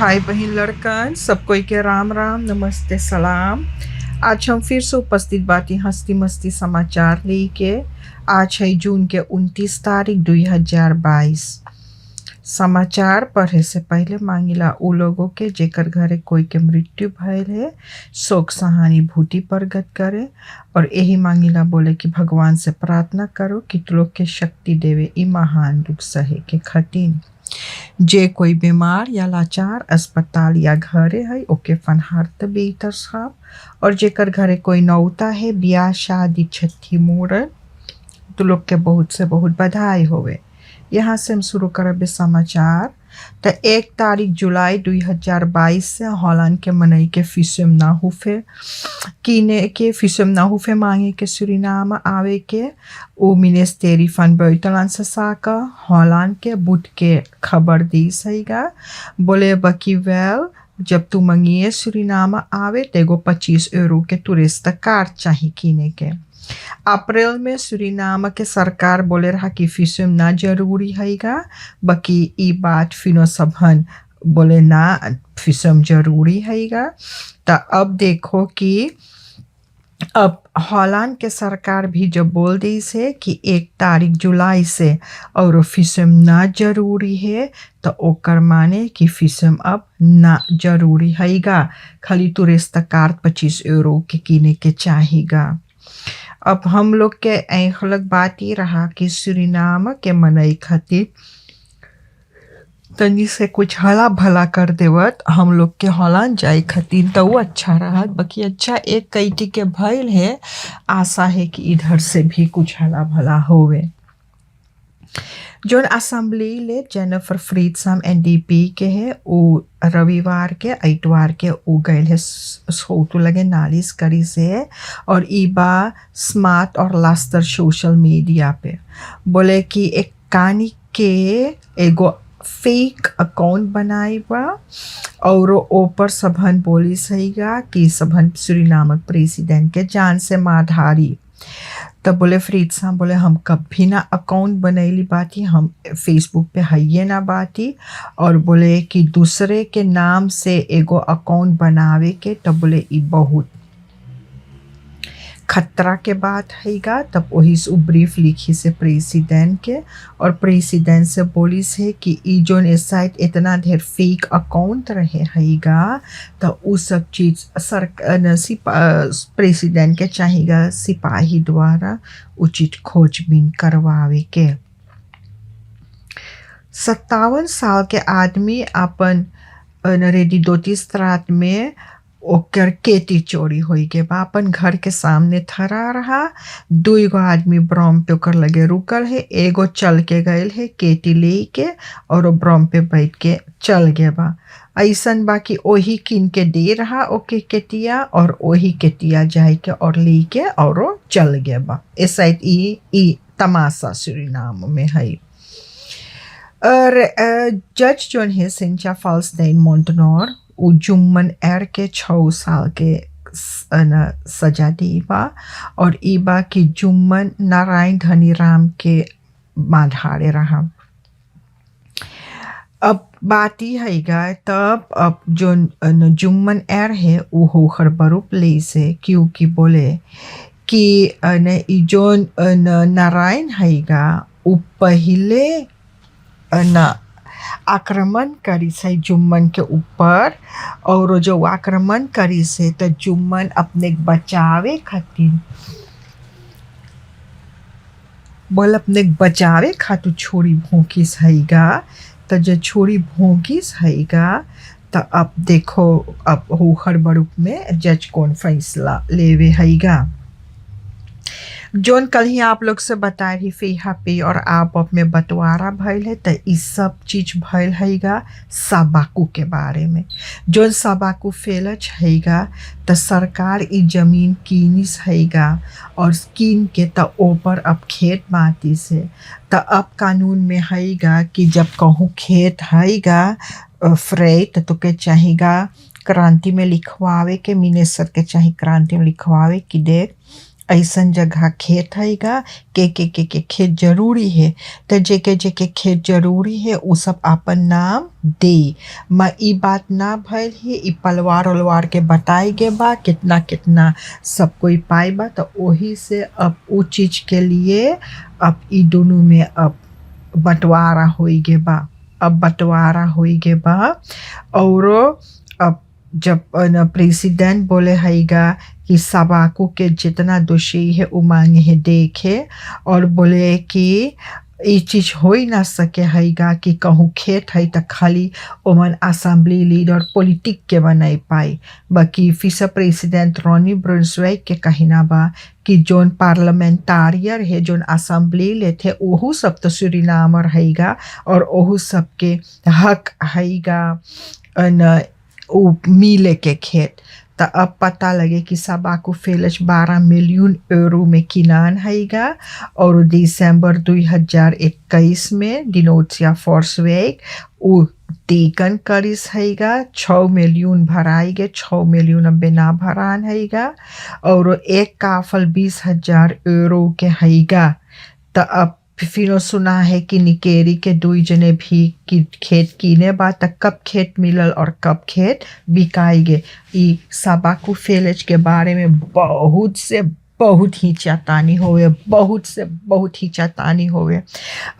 भाई बहन लड़कन सबको के राम राम नमस्ते सलाम। आज हम फिर से उपस्थित बाती हंसती मस्ती समाचार लेके। आज है जून के 29 तारीख 2022। समाचार पढ़े से पहले मांगिला उ लोगों के जेकर घरे कोई के मृत्यु भयल है शोक सहानुभूति प्रकट करे और यही मांगिला बोले कि भगवान से प्रार्थना करो कि तू लोग के शक्ति देवे ई महान दुख सहे के खतीन। जे कोई बीमार या लाचार अस्पताल या घरे है ओके फनहारत बेहतर साहब और जेकर घरे कोई नौता है ब्याह शादी छठी मूरन तो लोग के बहुत से बहुत बधाई होवे। यहाँ से हम शुरू करबे समाचार। तो 1 तारीख जुलाई 2022 से हॉलैंड के मनई के फिसम ना हुफे कीने के फिसम ना हुफे मांगे के सुरीनाम आवे के ओ मिनिस्टेरी फन बैतलान से साका हॉलैंड के बुट के खबर दी सहीगा बोले बकी वेल जब तू मंगिए सुरीनाम आवे तेगो 25 यूरो के टूरिस्ट कार्ड चाहिए कीने के। अप्रैल में सुरीनाम के सरकार बोले रहा कि फिसम ना जरूरी हैगा बाकी ई बात फिनो सबहन बोले ना फिसम जरूरी हैगा। तो अब देखो कि अब हॉलैंड के सरकार भी जब बोल दी से कि 1 तारीख जुलाई से और फिसम ना जरूरी है तो ओकर माने कि फिसम अब ना जरूरी हैगा खाली टूरिस्ट कार्ड 25 यूरो के कीने के चाहिएगा। अब हम लोग के ऐखलक बात ही रहा कि सुरीनाम के मनई खातिर तनी से कुछ हला भला कर देवत हम लोग के हॉलैंड जाए खातिर तो वो अच्छा रहा बाकी अच्छा एक कैटी के भइल है। आशा है कि इधर से भी कुछ हला भला होवे। जोन असेंबली ले जेनिफर फ्रीडसम एनडीपी के है वो रविवार के इतवार के उ गए है सोतु लगे नालिश करी से और ईबा स्मार्ट और लास्टर सोशल मीडिया पे बोले कि एक कहानी के एगो फेक अकाउंट बनाई बा और ऊपर सबहन बोली सहीगा कि सबहन सुरीनाम प्रेसिडेंट के जान से माधारी। तब बोले फ्रीडसम बोले हम कभी ना अकाउंट बनैली बाती हम फेसबुक पे है ना बाती और बोले कि दूसरे के नाम से एगो अकाउंट बनावे के तब बोले ई बहुत खतरा के बात हैगा। तब वही से ब्रीफ लिखी से प्रेसिडेंट के और प्रेसिडेंट से बोली से कि ई जोन इस साइट इतना ढेर फेक अकाउंट रहे हैगा तो उ सब चीज प्रेसिडेंट के चाहिएगा सिपाही द्वारा उचित खोजबीन करवावे के। 57 साल के आदमी अपन रेडी 32 रात में ओकर केटी चोरी होई के बा अपन घर के सामने थरा रहा। 2 आदमी ब्रम पे ओकर लगे रुकल है एगो चल के गए है केटी ले के और ब्रम पे बैठ के चल गए बा। ऐसन बाकी ओही किन के दे रहा ओके केटिया और ओही केटिया जाए के और ले के और चल गए बा। इस साइड ई तमाशा सुरीनाम में है। और जज जोन है सिंचा फाल्स्टेन मोंटनोर उ जुम्मन एर के 6 साल के सजा दी बा और ईबा की जुम्मन नारायण धनीराम के माधारे रहा। अब बात ही हैगा तब अब जो जुम्मन एर है वो होकर बरूप ले से क्योंकि बोले कि जो नारायण हैगा वो पहले आक्रमण करी से जुम्मन के ऊपर और जो आक्रमण करी से तो जुम्मन अपने बचावे खातिर बोल अपने बचावे खातिर छोरी भोंकिस हैगा। तो जो छोरी भोंकिस हैगा तो अब देखो अब होकर बरूप में जज कौन फैसला लेवे हैगा। जोन कल ही आप लोग से बता रही फेहा पे और आप में बंटवारा भइल है तो इस सब चीज भइल हैगा सबाकू के बारे में। जोन सबाकू फेलच हैगा तो सरकार ई जमीन कीनिस हैगा और कीन के तो ऊपर अब खेत बाती से तो अब कानून में हैगा कि जब कहूँ खेत हैगा फ्रेट तो के चाहिएगा क्रांति में लिखवावे के मिनिस्टर के चाहिए क्रांति में लिखवावे कि देख ऐसन जगह खेत हैगा के खेत जरूरी है। तो जेके जेके खेत जरूरी है उ सब अपन नाम दे। ई बात ना भइल है, ई पलवार उलवार के बताई गे बा कितना कितना सब कोई पाई बा। तो वही से अब उ चीज के लिए अब ई दोनों में अब बंटवारा होई गे बा। अब बंटवारा होई गे बा और अब जब प्रेसिडेंट बोले हैगा कि सबाकू के जितना दोषी है वो मांगे है देखे, और बोले कि ये चीज हो ही ना सके हैगा कि कहूँ खेत है तो खाली ओमन असेंबली लीडर पॉलिटिक के बनाई पाई। बाकी फिर प्रेसिडेंट रोनी ब्रुंसवेक के कहना बा कि जोन पार्लियामेंटारियर है जोन असेंबली लेते ओहू सब तो सूरीनामर हैगा और ओहू सब के हक हैगा न उ मिले के खेत। तो अब पता लगे कि सबाकू फेलच 12 मिलियन यूरो में किनान हैगा और दिसंबर 2021 में डिनोटिया फॉर्सवेक उ टेकन करिस हैगा 6 मिलियन भराई गे, 6 मिलियन अब ना भरान हैगा और एक काफल 20,000 यूरो के हैगा। तो अब फिर सुना है कि निकेरी के दुई जने भी कि खेत कीने बा त कब खेत मिलल और कब खेत बिकाई गे। ई सबाकू फेलेज के बारे में बहुत ही चेतावनी होवे, बहुत से बहुत ही चेतावनी होवे।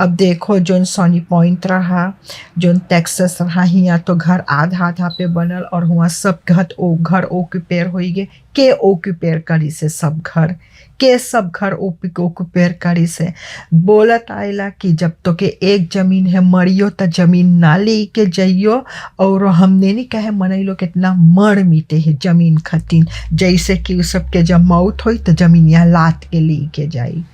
अब देखो जोन सनी पॉइंट रहा, जोन टेक्सास रहा, हिया तो घर आधा आधा पे बनल और हुआ सब घर ओक्यूपेर होई गे। के ओक्यूपेर करी से सब घर, के सब घर ओक्यूपेर करी से। बोलत आइला कि जब तो के एक जमीन है मरियो तो जमीन ना ले के जाइयो, और हमने नहीं कहे मनैलो कितना मर मिटे है जमीन खतीन, जैसे कि उस सब के जब मौत होई तो जमीन यहाँ लात के ले के जाई।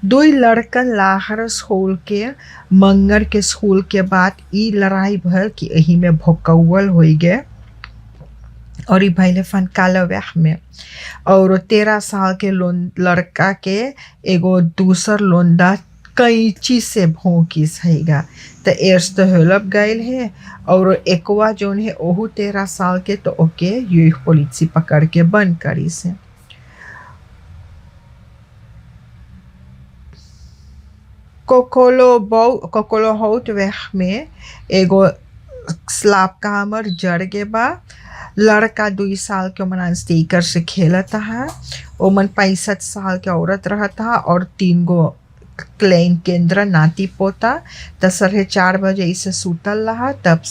दो लड़कन लाहर स्कूल के मंगर के स्कूल के बाद ई लड़ाई भल कि यही में भोकौल हो गए और ई भैले फन कालव्याह में। और 13 साल के लड़का के एगो दूसर लोंदा कैंची से भोंकिस हैगा। तो एर्स तो हेलब गए है और एकवा जोन है ओहू 13 साल के, तो ओके ये पुलिस पकड़ के बंद करी से। कोकोलो होट वेह में एगो स्लाब का हमर जड़ के बा। लड़का 2 साल के मन स्टीकर से खेलता है, वो मन 65 साल के औरत रहता और 3 गो क्लेन केंद्र नाती पोता। तो 4:30 इसे सूतल रहा, तब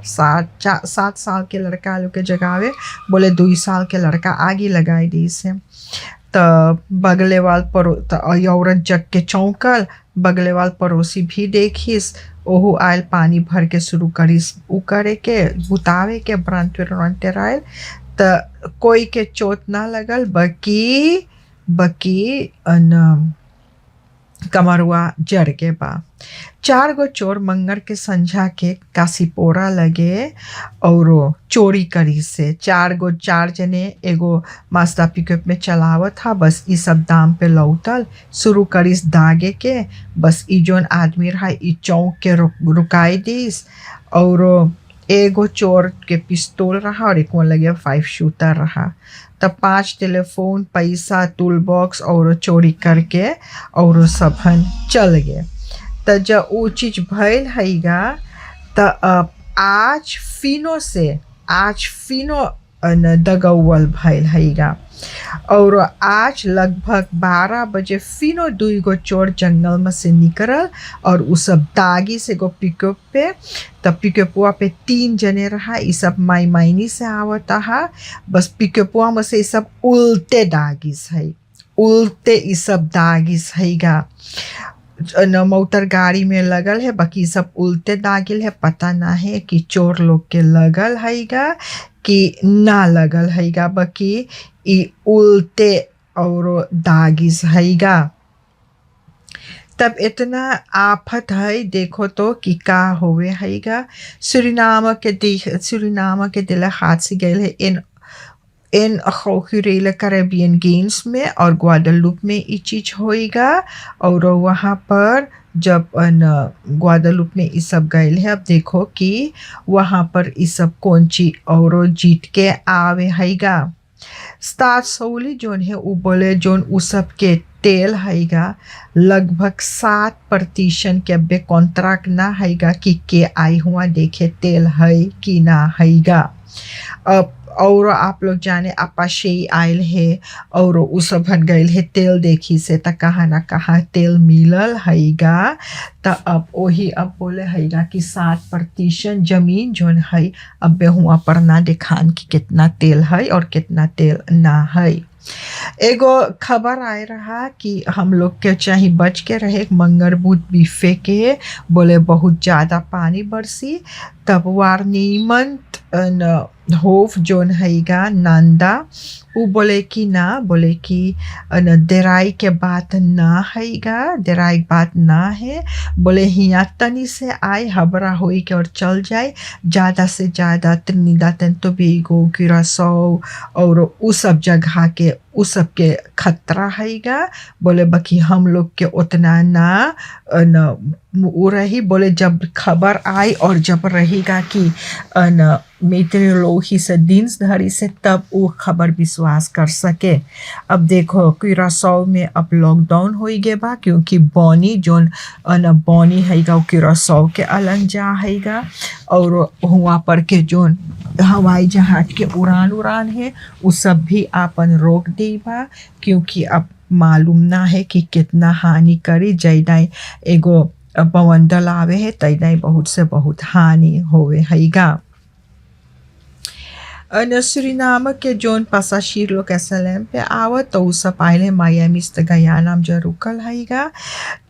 7 साल के लड़का लोग के जगावे, बोले 2 साल के लड़का आगे लगाई दी से। तो बगले वाल औरत जग के चौंकल, बगले वाल पड़ोसी भी देखिस, ओहू आयल पानी भर के शुरू करिस उ करे के बुतावे के ब्रांते आयल। तो कोई के चोट ना लगल, बकी कमरुआ जड़ के बा। 4 गो चोर मंगर के संझा के कासीपोरा लगे और चोरी करी से। 4 जने एगो मास्ता पिकअप में चलावत था, बस ई सब दाम पे लौटल शुरू करिस दागे के। बस ई जोन आदमी रहा ई चौक के रुकाई दीस और एगो चोर के पिस्तौल रहा और एक लगे 5 शूटर रहा। तब 5 टेलीफोन, पैसा, टूल बॉक्स और चोरी करके और सबन चल गए। तो जब वो चीज भइल हैगा तो अब आज फिनो दगौल भइल हैगा और आज लगभग 12 बजे फिनो 2 गो चोर जंगल में से निकलल और उ सब दागी से गो पिकअप पे। तब पिकअपुआ पे 3 जने रहा, ये सब मायनी से आवता है। बस पिकअपुआ में से ये सब उल्टे दागिस है, उल्टे ये सब दागिस हैगा। मोटर गाड़ी में लगल है, बाकी सब उल्टे दागिल है। पता ना है कि चोर लोग के लगल हैगा कि ना लगल हैगा, बाकी ई उल्टे और दागिस हैगा। तब इतना आफत है देखो तो कि का होवे हैगा। सूरीनाम के दिल हाथ से गए है इन खुरेला कैरेबियन गेम्स में और ग्वादालूप में ये चीज होएगा। और वहाँ पर जब ग्वादालूप में ये सब गए है, अब देखो कि वहाँ पर ये सब कौन ची और जीत के आवे हैगा। स्टार सौली जोन है वो बोले जोन उ सब के तेल हैगा लगभग 7% के बे कॉन्ट्रैक्ट ना हैगा कि के आई हुआ देखे तेल है कि ना हैगा। अब और आप लोग जाने अपाशे आयल है और उ सब हट गइल है तेल देखी से त कहाँ ना कहाँ तेल मिलल हैगा। त अब वही अब बोले हैगा कि 7% जमीन जोन है अब हुआ पर ना दिखान कि कितना तेल है और कितना तेल ना है। एगो खबर आए रहा कि हम लोग के चाहे बच के रहे मंगर बुध बीफे के बोले बहुत ज़्यादा पानी बरसी तब वारनीमंत होफ जोन हैगा नंदा वो बोले कि ना बोले कि देराई के बात ना हैगा देराई बात ना है बोले हिया तनी से आए हबरा होई के और चल जाए ज़्यादा से ज़्यादा त्रिनिदाद एंड टोबैगो क्यूरासाओ और उस सब जगह के उस सब के खतरा हैगा। बोले बाकी हम लोग के उतना ना वो रही बोले जब खबर आई और जब रहेगा कि मेट्रोलॉजी से दिन धरी से तब वो खबर विश्वास कर सके। अब देखो क्यूरासाओ में अब लॉकडाउन हो गए बा क्योंकि बॉनी जोन बॉनी हैगा क्यूरासाओ के अलग जा हैगा और वहाँ पर के जोन हवाई जहाज के उड़ान है वो सब भी आपन रोक दी बा क्योंकि अब मालूम ना है कि कितना हानि करी जैदाई एगो बवंडर आवे है तैदाई बहुत से बहुत हानि होवे हैगा। सुरीनाम के जोन पासाशीर लोग एसएलएम पे आवत तो सब आए मायामी से गयाना में जो रुकल हैगा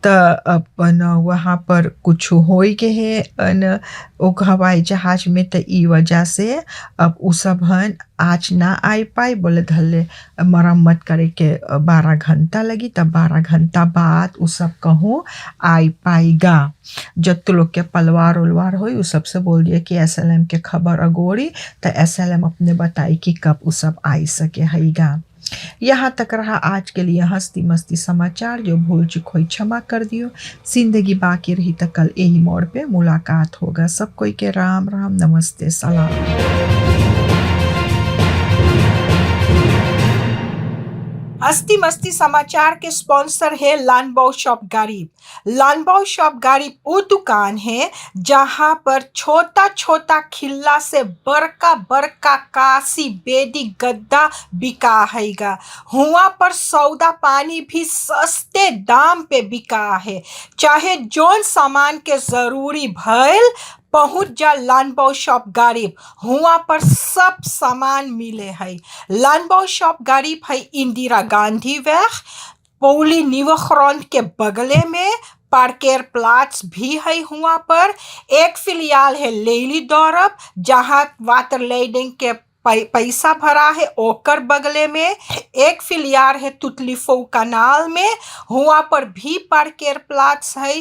तो अपन वहाँ पर कुछ हो गए है वो हवाई जहाज में तो ई वजह से अब उ सब हन आज ना आ पाए बोले धले मरम्मत करे के 12 घंटा लगी तब 12 घंटा बाद उ सब कहूँ आ पाएगा। जब तो लोग के पलवार उलवार हो उस सब से बोल दिया कि एसएलएम के खबर अगोरी तो एसएलएम अपने बताई कि कब उ सब आ सके हैगा। यहाँ तक रहा आज के लिए हंसती मस्ती समाचार। जो भूल चुक हुई क्षमा कर दियो। जिंदगी बाकी रही तो कल यही मोड़ पे मुलाकात होगा। सब कोई के राम राम नमस्ते सलाम। हस्ती मस्ती समाचार के स्पॉन्सर है लानबाओ शॉप गरीब। लानबाओ शॉप गरीब वो दुकान है जहाँ पर छोटा छोटा खिल्ला से बड़का बड़का कासी बेदी गद्दा बिका हैगा। हुआ पर सौदा पानी भी सस्ते दाम पे बिका है। चाहे जोन सामान के जरूरी भइल पहुँच जा लानबाओ शॉप गरीब। हुआ पर सब सामान मिले है। लानबाओ शॉप गरीब है इंदिरा गांधी वेग पौली निवखरौंद के बगले में पार्केर प्लाट्स भी है। हुआ पर एक फिलियाल है लेली दौरब जहाँ वाटर लेडिंग के पैसा भरा है ओकर बगले में। एक फिलियार है तुतलीफो कनाल में हुआ पर भी पार्केर प्लाट्स है।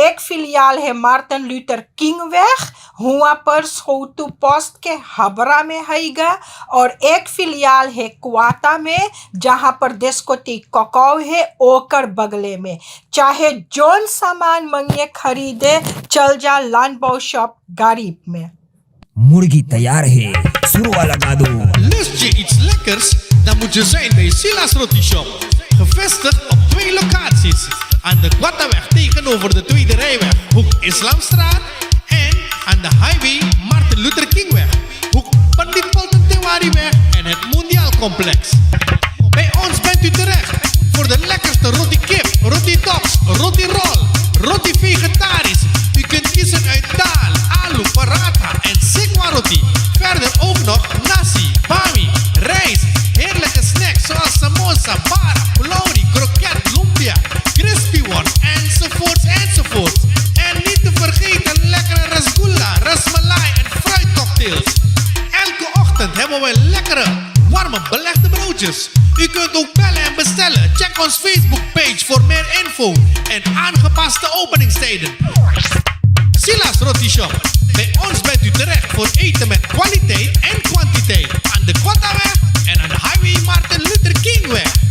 एक फिलियाल है मार्टिन लूथर किंग वेग हुआ पर सोतु पोस्ट के हबरा में हैगा और एक फिलियाल है क्वाता में जहाँ पर देशकोटी ककाव है ओकर बगले में। चाहे जोन सामान मंगे खरीदे चल जा लानबाओ शॉप गरीब में। मुर्गी तैयार है, शुरू लगा दो। Lust je iets lekkers? Dan moet je zijn bij Silas Roti Shop. Gevestigd op 2 locaties. Aan de Quattaweg tegenover de Tweede Rijweg, hoek Islamstraat. En aan de highway Martin Luther Kingweg, hoek Pandit Palten Tewariweg en het Mondiaal Complex. Bij ons bent u terecht voor de lekkerste roti kip, roti tops, roti roll, roti vegetarisch. U kunt kiezen uit daal, alu, paratha en sikwa roti. Verder ook nog nasi, bami, rijst, heerlijke snacks zoals samosa, bara, pulauri, kroket, lumpia, crispy one, enzovoorts, enzovoorts. En niet te vergeten lekkere rasgulla, rasmalai en fruitcocktails. Elke ochtend hebben we lekkere, warme belegde broodjes. U kunt ook bellen en bestellen. Check ons Facebook page voor meer info en aangepaste openingstijden. Silas Roti Shop. Bij ons bent u terecht voor eten met kwaliteit en kwantiteit. Aan de Quattaweg en aan de highway Martin Luther Kingweg.